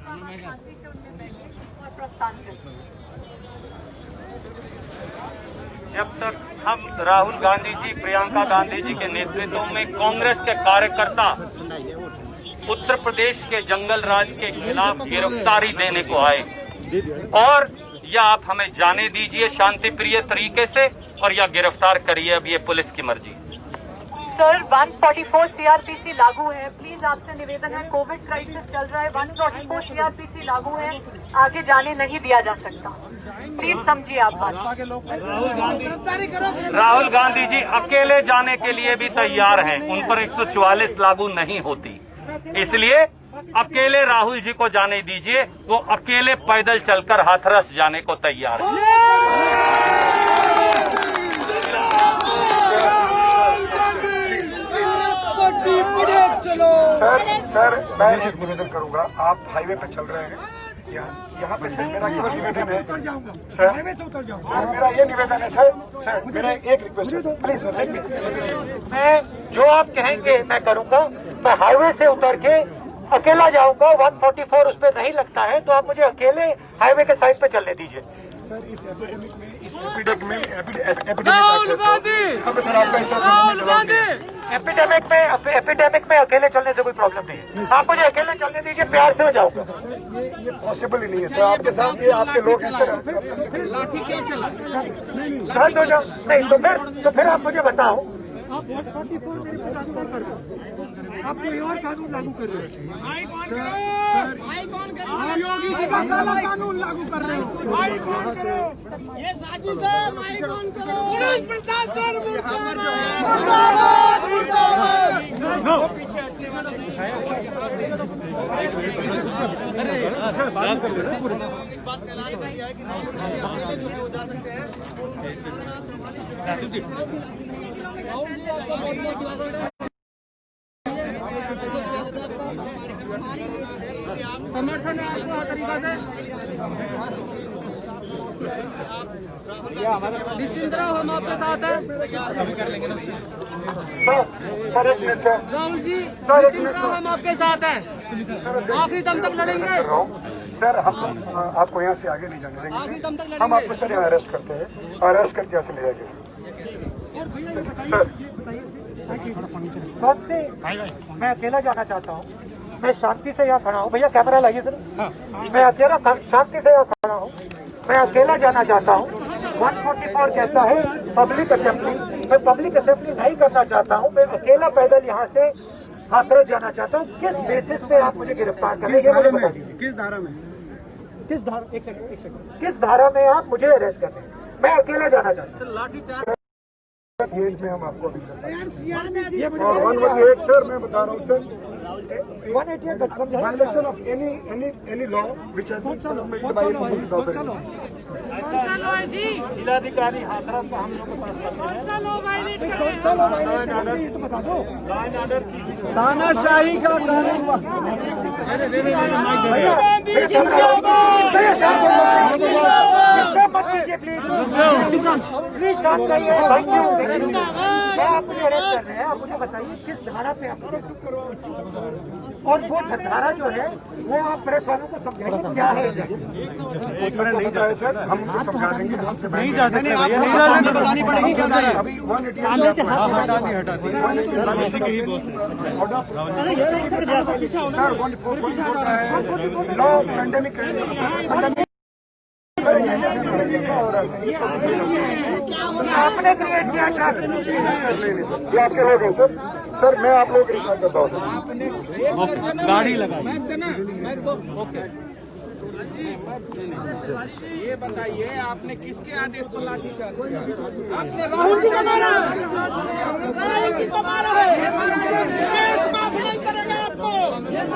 शांति से उनमें बैठे और प्रस्थान करें। जब तक हम राहुल गांधी जी, प्रियंका गांधी जी के नेतृत्व में कांग्रेस के कार्यकर्ता उत्तर प्रदेश के जंगल राज के खिलाफ गिरफ्तारी देने को आए, और या आप हमें जाने दीजिए शांति प्रिय तरीके से, और या गिरफ्तार करिए, अब ये पुलिस की मर्जी। सर 144 सीआरपीसी लागू है, प्लीज आपसे निवेदन है, कोविड क्राइसिस चल रहा है, 144 सीआरपीसी लागू है, आगे जाने नहीं दिया जा सकता, प्लीज समझिए आप बात। राहुल गांधी जी अकेले जाने के लिए भी तैयार हैं, उन पर 144 लागू नहीं होती, इसलिए अकेले राहुल जी को जाने दीजिए, वो अकेले पैदल चलकर हाथरस जाने को तैयार है। सर मैं एक निवेदन करूंगा, आप हाईवे पे चल रहे हैं, यहाँ पे सर मेरा केवल निवेदन है, सर मेरा ये निवेदन है सर मेरा एक रिक्वेस्ट है, प्लीज सर। मैं जो आप कहेंगे मैं करूंगा, मैं हाईवे से उतर के अकेला जाऊंगा, 144 उस पर नहीं लगता है, तो आप मुझे अकेले हाईवे के साइड पे चलने दीजिए। सर इस एपिडेमिक में एपिडेमिक में अकेले चलने से कोई प्रॉब्लम नहीं है, आप मुझे अकेले चलने दीजिए, प्यार से मैं जाऊंगा। ये पॉसिबल ही नहीं है सर, आपके साथ ये आपके लोग हैं सर। नहीं तो फिर आप मुझे बताओ, आप 144 मेरी ट्रांसफर कर रहे हो, आप कोई और कानून लागू कर रहे हो। योगी जी का कानून लागू कर रहे हो, ये साजिश है, माइक ऑन करो। प्रशासन समर्थन है आपको हर तरीका से, निश्चिंत रहो, हम आपके साथ हैं। सर एक minute sir, Rahul ji sir एक निश्चिंत रहो, हम आपके साथ हैं, आखिरी दम तक लड़ेंगे। सर हम आपको यहाँ से आगे नहीं जाने देंगे, आखिरी दम तक हम लड़ेंगे। आपको सर यहाँ अरेस्ट करते हैं, अरेस्ट करके यहाँ से ले जाएंगे सर। कौन से मैं अकेला जाना चाहता हूँ, मैं शांति से यहाँ खड़ा हूँ, भैया कैमरा लाइए सर, मैं अकेला शांति से यहाँ खड़ा हूँ, मैं अकेला जाना चाहता हूँ। 144 कहता है पब्लिक असेंबली, मैं पब्लिक असेंबली नहीं करना चाहता हूँ, मैं अकेला पैदल यहाँ से हाथरस जाना चाहता हूँ। किस बेसिस पे आप मुझे गिरफ्तार करेंगे, मुझे बता दीजिए। किस धारा में, किस धारा, एक सेकंड, किस धारा में आप मुझे अरेस्ट कर रहे हैं? मैं अकेला जाना चाहता हूँ। में हम आपको अभी और 118 सर मैं बता रहा हूँ sir, 188 violation of any law which has been submitted by जिलाधिकारी हाथरस का हम लोग तानाशाही का कानून प्लीज शांत रहिए, थैंक यू। आप मुझे अरेस्ट कर रहे हैं, आप मुझे बताइए किस धारा पे आप, और वो धारा जो है वो आप प्रेस वालों को समझाइए क्या है। नहीं जाए सर, हम उनको समझा देंगे, हमसे नहीं जा सकते, बतानी पड़ेगी क्या धारा है। अभी 188 सर 144 बोल रहा है लॉ पेंडेमिक आपने क्रिएट किया था, ये आपके लोग हैं सर। सर मैं आप लोग रिकॉर्ड करता हूँ, गाड़ी लगाई। ये बताइए आपने किसके आदेश पर लाठीचार्ज किया? आपने राहुल जी को मारा, राहुल जी को मारा है, केस माफ नहीं करेगा आपको।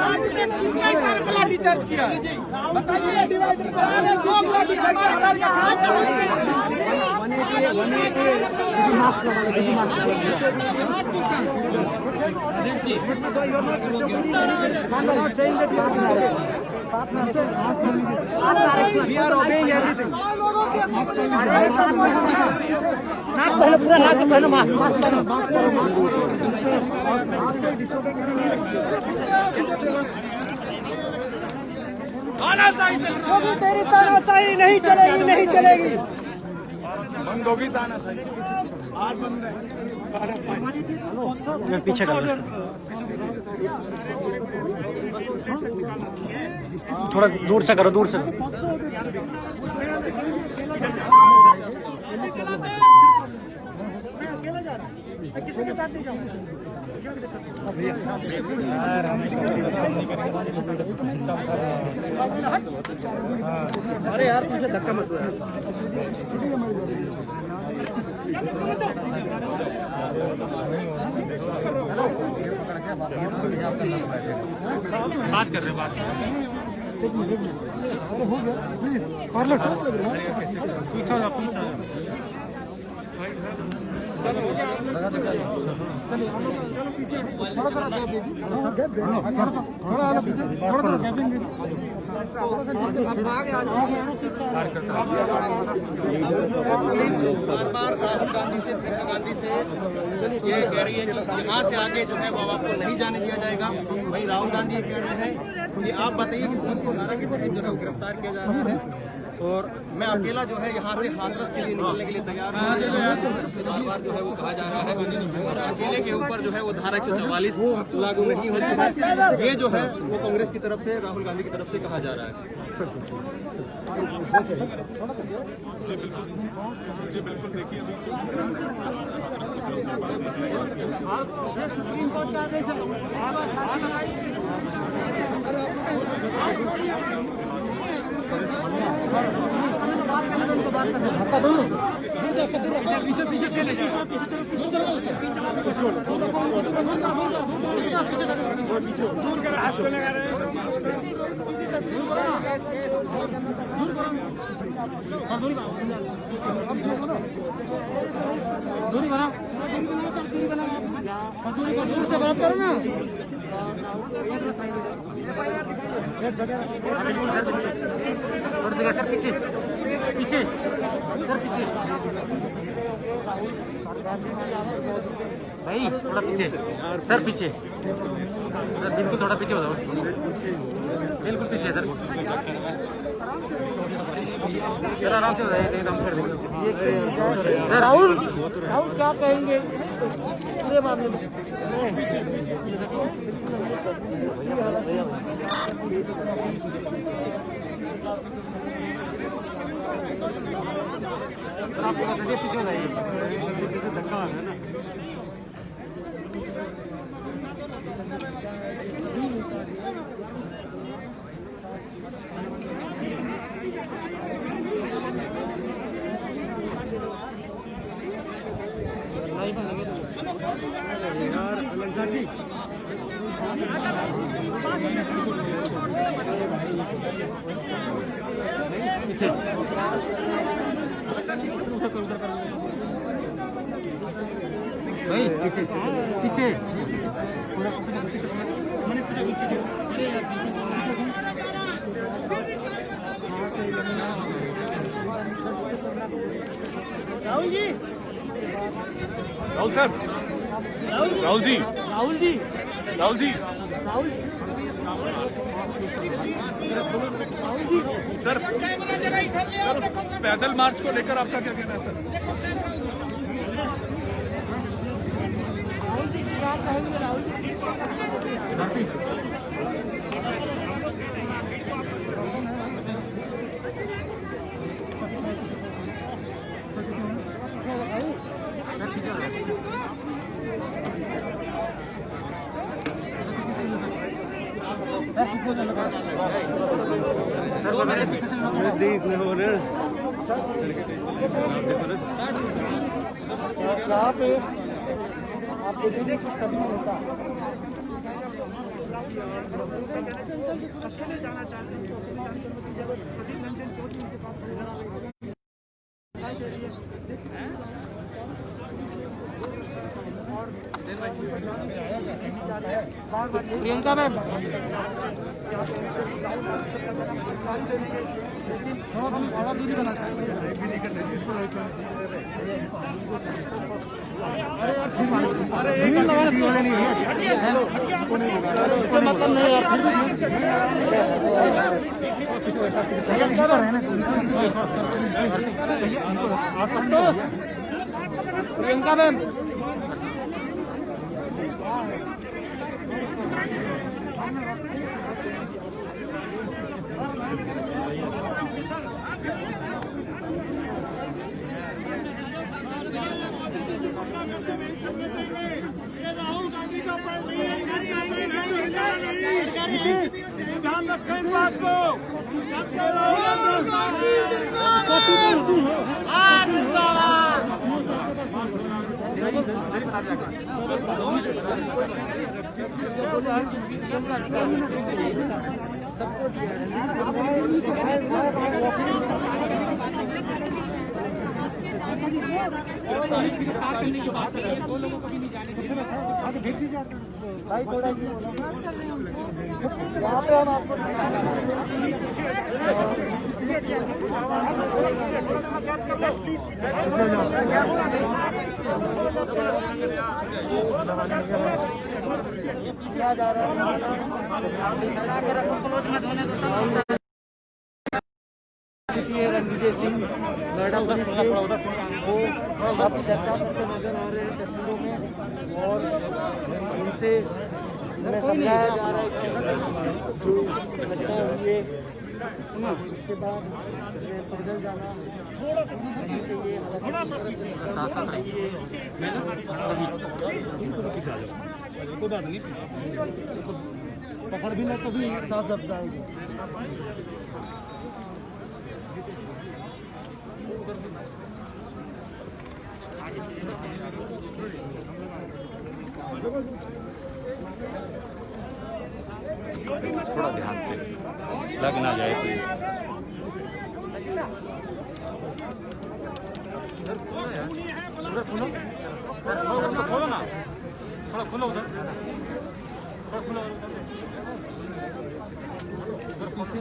आज ने किसके इशारे पर लाठीचार्ज किया बताइए। डिवाइडर पर लोग lathi charge We are obeying everything. नाक पहले पूरा नाक पहले मास्क तानाशाही चल रही क्योंकि तेरी तानाशाही नहीं चलेगी, नहीं चलेगी। बंद होगी तानाशाही, आज बंद है तानाशाही। पीछे थोड़ा दूर से करो, दूर से। किसी के साथ नहीं जाऊंगा। अरे यार मुझे धक्का मत दो। बात कर रहे बात अरे हो गया प्लीज पार्लर चल लग रहा है पीछा जा पीछा बार राहुल गांधी से प्रियंका गांधी से ये कह रही है कि यहाँ से आगे जो है वो आपको नहीं जाने दिया जाएगा। वहीं राहुल गांधी ये कह रहे हैं कि आप बताइए कि कौन सी धारा के तहत जो है गिरफ्तार किया जा रहा है और मैं अकेला जो है यहाँ से हाथरस के लिए निकलने के लिए तैयार हूँ। बार जो है वो कहा जा रहा है और अकेले के ऊपर जो है वो धारा 144 लागू नहीं होती है। ये जो है वो कांग्रेस की तरफ से, राहुल गांधी की तरफ से कहा जा रहा है। जी बिल्कुल देखिए सुप्रीम कोर्ट का आदेश है। पीछे पीछे चले जाओ, दूर कर हाथ को लगा रहे हैं दूरी बना, दूर से बात करो ना। सर पीछे पीछे सर पीछे भाई, थोड़ा पीछे सर, पीछे सर, बिल्कुल थोड़ा पीछे हो जाओ, बिल्कुल पीछे सर। सर आराम से हो जाए, एकदम कर देंगे सर। राहुल क्या कहेंगे पूरे मामले में? आप पीछे हो जाइए, पीछे से धक्का आ रहा है ना। यार अलंकार जी पीछे भाई, पीछे पीछे राहुल जी, राहुल सर, राहुल जी, राहुल जी, राहुल जी, राहुल सर उस पैदल मार्च को लेकर आपका क्या कहना है सर? राहुल जी क्या कहेंगे? राहुल जी यहाँ पे आप देखेंगे कि सभी नेता प्रियंका मैम थोड़ा दूरी बना मतलब नहीं यार, प्रियंका मैम राहुल गांधी का पार्टी ध्यान रखें इस बात को। राहुल गांधी भाई थोड़ा यहाँ पे हम आपको क्या जा रहा है रणविजय सिंह नोएडा पुलिस के वो अब चर्चा करते नजर आ रहे हैं तस्वीरों में, और उनसे उन्हें समझाया जा रहा है कि जो घटना हुई है उसके बाद पैदल जाना नहीं चाहिए। कोई बात नहीं, पकड़ भी ले तो भी साथ दब जाएगी। थोड़ा ध्यान से लग ना जाए कोई। उधर खोलो, खोलो ना, थोड़ा खोलो उधर, थोड़ा खोलो उधर पीछे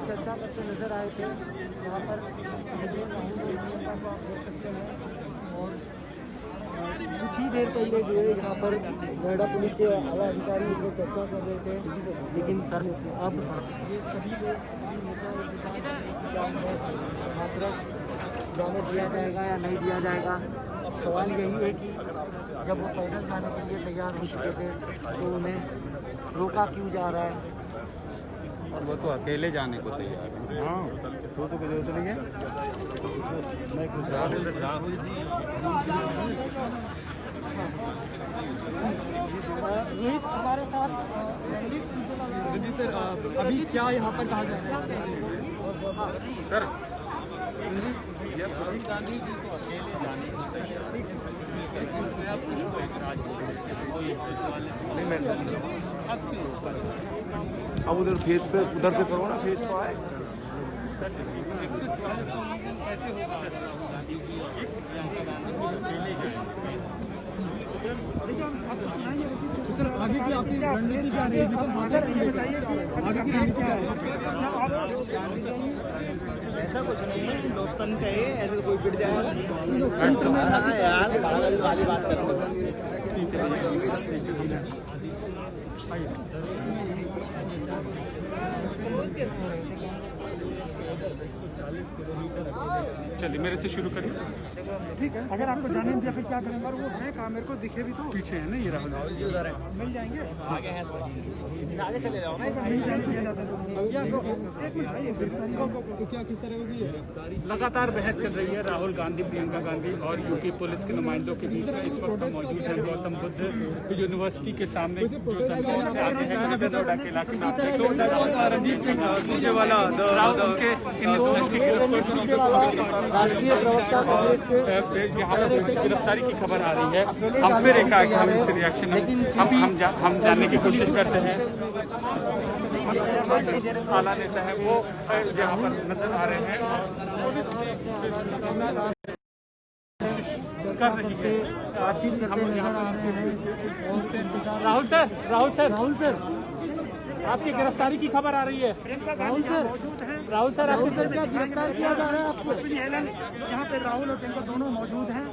चर्चा करते नजर आए थे यहाँ पर। राहुल गांधी को आप देख सकते हैं, और कुछ ही देर पहले जो है यहाँ पर नोएडा पुलिस के आला अधिकारी जो चर्चा कर रहे थे, लेकिन सर अब ये सभी लोग सभी नेता हाथरस जाने दिया जाएगा या नहीं दिया जाएगा। अब सवाल यही है कि जब वो पैदल जाने के लिए तैयार हो चुके थे तो उन्हें रोका क्यों जा रहा है? और वो तो अकेले जाने को तैयार है। हाँ, सो तो कुछ नहीं है। रोहित हमारे साथ सर अभी क्या यहाँ पर कहा जा रहा है सर, राहुल गांधी जी को अकेले जाने को तैयार अब उधर फेस पे उधर से करो ना, फेस तो आए। सर आगे की आपकी रणनीति क्या रहेगी? आगे की रणनीति क्या रहेगी? ऐसा कुछ नहीं है, लोकतंत्र है, ऐसे कोई गिर जाएगा यार, वाली बात कर रहे चलिए मेरे से शुरू करिए। ठीक है, अगर आपको जाने दिया फिर क्या करेंगे? वो है कहाँ, मेरे को दिखे भी तो पीछे है ना ये राहुल। उधर है, मिल जाएंगे। आगे है थोड़ा। आगे चले जाओ ना। लगातार बहस चल रही है राहुल गांधी, प्रियंका गांधी और यूपी पुलिस के नुमाइंदों के बीच में। इस वक्त हम मौजूद हैं गौतम बुद्ध यूनिवर्सिटी के सामने, जो तंजौर से आगे है गणेश रोड के इलाके में। रणजीत सिंह नीचे वाला उनके इन दोनों की राष्ट्रीय प्रवक्ता कांग्रेस के यहाँ पर गिरफ्तारी की खबर आ रही है। हम फिर एकाएक हम इनसे रिएक्शन हम जानने की कोशिश करते हैं। आला नेता है वो यहाँ पर नजर आ रहे हैं, कर रही है हम यहाँ पर। राहुल सर आपकी गिरफ्तारी की खबर आ रही है। राहुल सर आपकी क्या गिरफ्तार किया जा रहा है आपको? यहाँ पे राहुल और प्रियंका दोनों मौजूद हैं।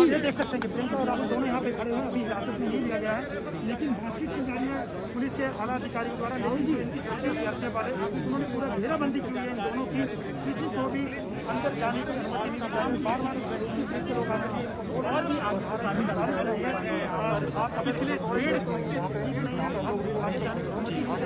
ये देख सकते हैं कि प्रियंका और राहुल दोनों यहाँ पे खड़े हुए हैं। अभी हिरासत में नहीं लिया गया है, लेकिन बातचीत के जरिए पुलिस के आला अधिकारियों द्वारा राहुल जी इनकी सुरक्षा से हटने वाले उन्होंने पूरा घेराबंदी की है इन दोनों की। किसी को भी अंदर जाने की अनुमति नहीं दी। बार बार पुलिस के लोग आते हैं और भी पिछले 1.5 घंटे से